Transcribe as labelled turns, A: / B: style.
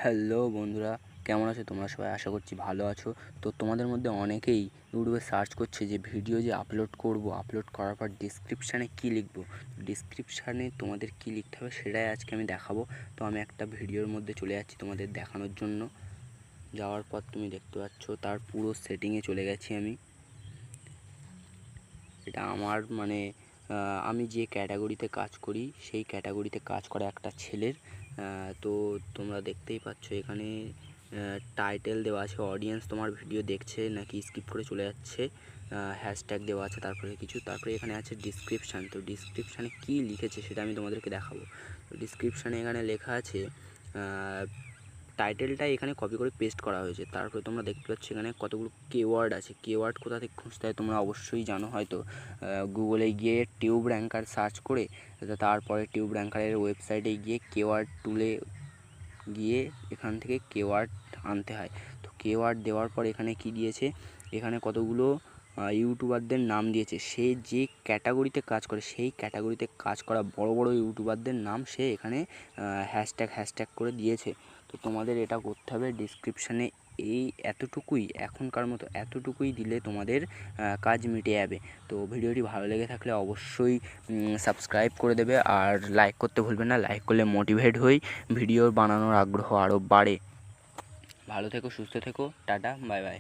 A: Hello বন্ধুরা, কেমন আছো তোমরা সবাই? আশা করছি ভালো আছো। তো তোমাদের মধ্যে অনেকেই ইউটিউবে সার্চ করছে যে ভিডিও যে আপলোড করব, আপলোড করার পর ডিসক্রিপশানে কী লিখব। ডিসক্রিপশানে তোমাদের কী লিখতে হবে সেটাই আজকে আমি দেখাবো। তো আমি একটা ভিডিওর মধ্যে চলে যাচ্ছি তোমাদের দেখানোর জন্য। যাওয়ার পর তুমি দেখতে পাচ্ছ তার পুরো সেটিংয়ে চলে গেছি আমি। এটা আমার আমি যে ক্যাটাগরিতে কাজ করি সেই ক্যাটাগরিতে কাজ করা একটা ছেলের। তো তোমরা দেখতেই পাচ্ছ এখানে টাইটেল দেওয়া আছে, অডিয়েন্স তোমার ভিডিও দেখছে নাকি স্কিপ করে চলে যাচ্ছে, হ্যাশট্যাগ দেওয়া আছে, তারপরে তারপরে এখানে আছে ডিসক্রিপশান। তো ডিসক্রিপশানে কী লিখেছে সেটা আমি তোমাদেরকে দেখাবো। তো ডিসক্রিপশানে এখানে লেখা আছে, টাইটেলটা এখানে কপি করে পেস্ট করা হয়েছে। তারপরে তোমরা দেখতে পাচ্ছ এখানে কতগুলো কিওয়ার্ড আছে। কিওয়ার্ড কোথা থেকে খুঁজতে হয় তোমরা অবশ্যই জানো হয়তো। গুগলে গিয়ে টিউব র্যাঙ্কার সার্চ করে তারপরে টিউব র্যাঙ্কারের ওয়েবসাইটে গিয়ে কিওয়ার্ড টুলে গিয়ে এখান থেকে কিওয়ার্ড আনতে হয়। তো কিওয়ার্ড দেওয়ার পর এখানে কি দিয়েছে, এখানে কতগুলো ইউটিউবারদের নাম দিয়েছে। সে যে ক্যাটাগরিতে কাজ করে সেই ক্যাটাগরিতে কাজ করা বড় বড় ইউটিউবারদের নাম সে এখানে হ্যাশট্যাগ করে দিয়েছে। তো তোমাদের এটা করতে হবে, ডিসক্রিপশানে এই এতটুকুই, এখনকার মতো এতটুকুই দিলে তোমাদের কাজ মিটে যাবে। তো ভিডিওটি ভালো লেগে থাকলে অবশ্যই সাবস্ক্রাইব করে দেবে আর লাইক করতে ভুলবে না। লাইক করলে মোটিভেট হই, ভিডিও বানানোর আগ্রহ আরও বাড়ে। ভালো থেকো, সুস্থ থেকো, টাটা, বাই বাই।